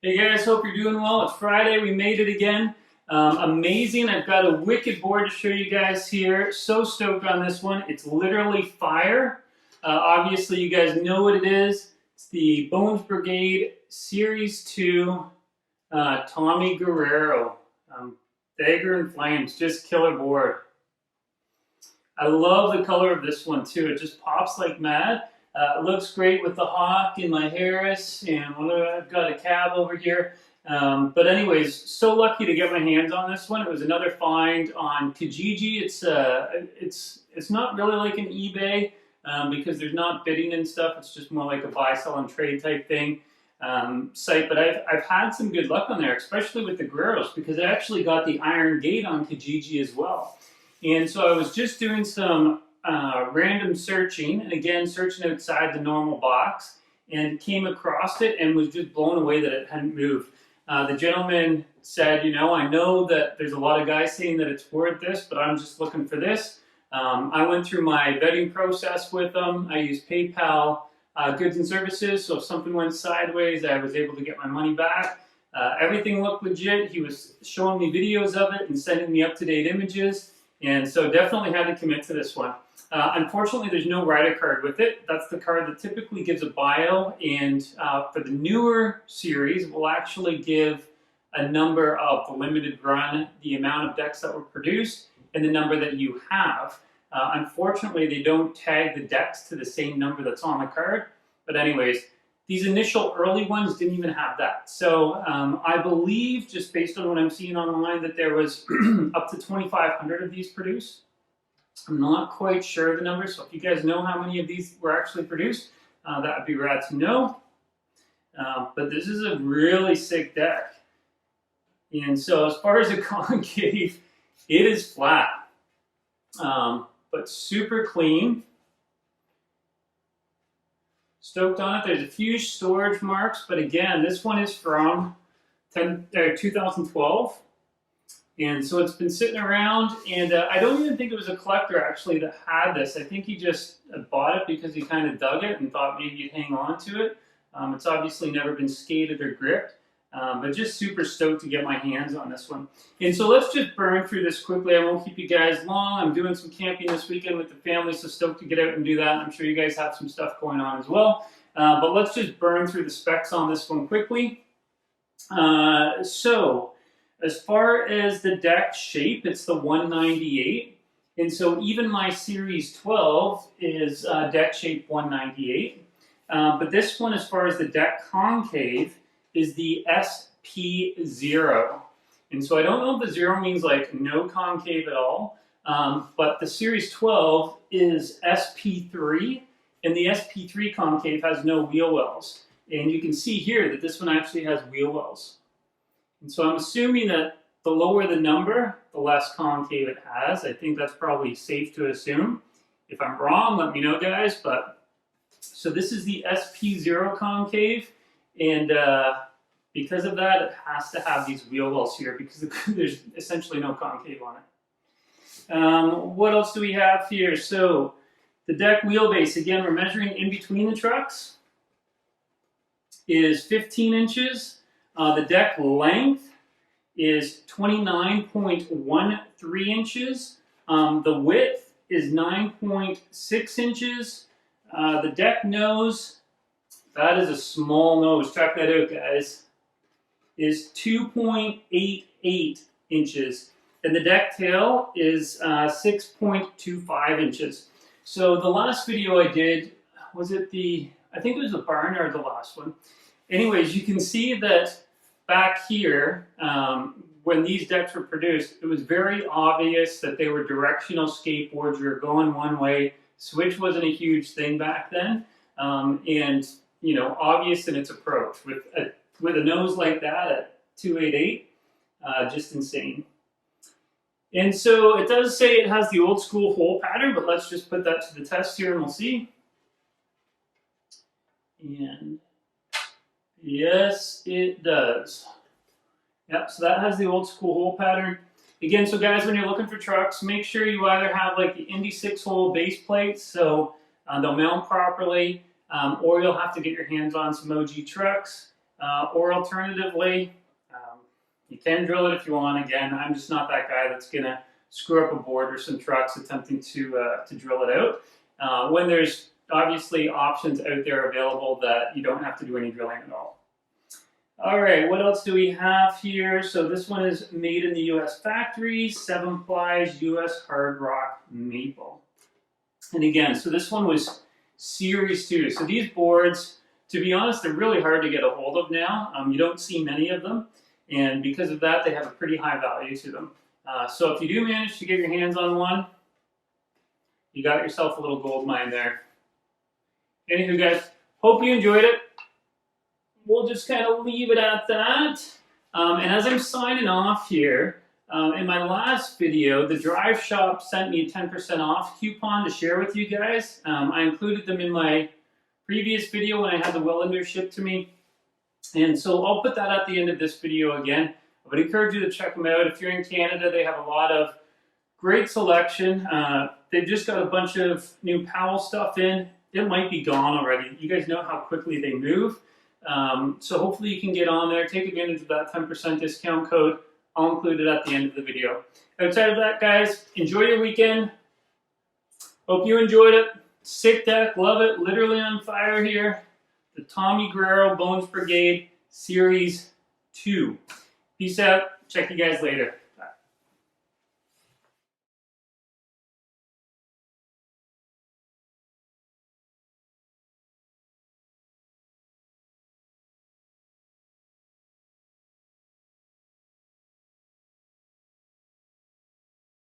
Hey guys, hope you're doing well. It's Friday, we made it again. Amazing, I've got a wicked board to show you guys here. So stoked on this one. It's literally fire. Obviously you guys know what it is. It's the Bones Brigade Series 2 Tommy Guerrero. Dagger and Flames, just killer board. I love the color of this one too. It just pops like mad. It looks great with the Hawk and my Harris, and I've got a cab over here. But anyways, so lucky to get my hands on this one. It was another find on Kijiji. It's not really like an eBay because there's not bidding and stuff. It's just more like a buy, sell, and trade type thing site. But I've had some good luck on there, especially with the Guerreros, because I actually got the Iron Gate on Kijiji as well. And so I was just doing some random searching, and again, searching outside the normal box, and came across it and was just blown away that it hadn't moved. The gentleman said, I know that there's a lot of guys saying that it's worth this, but I'm just looking for this. I went through my vetting process with them. I used PayPal goods and services, so if something went sideways, I was able to get my money back. Everything looked legit. He was showing me videos of it and sending me up-to-date images. And so definitely had to commit to this one. Unfortunately, there's no rider card with it. That's the card that typically gives a bio, and for the newer series, we'll actually give a number of the limited run, the amount of decks that were produced, and the number that you have. Unfortunately, they don't tag the decks to the same number that's on the card. But anyways, these initial early ones didn't even have that. So I believe, just based on what I'm seeing online, that there was up to 2,500 of these produced. I'm not quite sure of the number, so if you guys know how many of these were actually produced, that would be rad to know. But this is a really sick deck. And so as far as the concave, it is flat, but super clean. Stoked on it. There's a few storage marks, but again, this one is from 2012. And so it's been sitting around, and I don't even think it was a collector actually that had this. I think he just bought it because he kind of dug it and thought maybe you'd hang on to it. It's obviously never been skated or gripped, but just super stoked to get my hands on this one. And so let's just burn through this quickly. I won't keep you guys long. I'm doing some camping this weekend with the family, so stoked to get out and do that. I'm sure you guys have some stuff going on as well. But let's just burn through the specs on this one quickly. As far as the deck shape, it's the 198. And so even my Series 12 is deck shape 198. But this one, as far as the deck concave, is the SP0. And so I don't know if the 0 means like no concave at all, but the Series 12 is SP3, and the SP3 concave has no wheel wells. And you can see here that this one actually has wheel wells. And so I'm assuming that the lower the number, the less concave it has. I think that's probably safe to assume. If I'm wrong, let me know, guys. But so this is the SP0 concave, and because of that, it has to have these wheel wells here because there's essentially no concave on it. What else do we have here? So the deck wheelbase, again, we're measuring in between the trucks, is 15 inches. The deck length is 29.13 inches. The width is 9.6 inches. The deck nose, that is a small nose, check that out, guys, is 2.88 inches. And the deck tail is 6.25 inches. So the last video I did, I think it was the Barnyard, the last one. Anyways, you can see that back here, when these decks were produced, it was very obvious that they were directional skateboards. You were going one way. Switch wasn't a huge thing back then. And, obvious in its approach. With a nose like that at 288, just insane. And so it does say it has the old school hole pattern, but let's just put that to the test here and we'll see. And yes, it does. Yep, so that has the old school hole pattern. Again, so guys, when you're looking for trucks, make sure you either have like the Indy 6-hole base plates, so they'll mount properly, or you'll have to get your hands on some OG trucks. or alternatively, you can drill it if you want. Again, I'm just not that guy that's going to screw up a board or some trucks attempting to drill it out. When there's obviously options out there available that you don't have to do any drilling at all. All right, what else do we have here? So this one is made in the U.S. factory, 7 plies, U.S. hard rock maple. And again, so this one was Series 2. So these boards, to be honest, they're really hard to get a hold of now. You don't see many of them. And because of that, they have a pretty high value to them. So if you do manage to get your hands on one, you got yourself a little gold mine there. Anywho, guys, hope you enjoyed it. We'll just kind of leave it at that. And as I'm signing off here, in my last video, the Drive Shop sent me a 10% off coupon to share with you guys. I included them in my previous video when I had the Wellender shipped to me. And so I'll put that at the end of this video again. I would encourage you to check them out. If you're in Canada, they have a lot of great selection. They've just got a bunch of new Powell stuff in. It might be gone already. You guys know how quickly they move. So hopefully you can get on there, take advantage of that 10% discount code. I'll include it at the end of the video. Outside of that, guys, enjoy your weekend. Hope you enjoyed it. Sick deck, love it. Literally on fire here. The Tommy Guerrero Bones Brigade Series 2. Peace out. Check you guys later.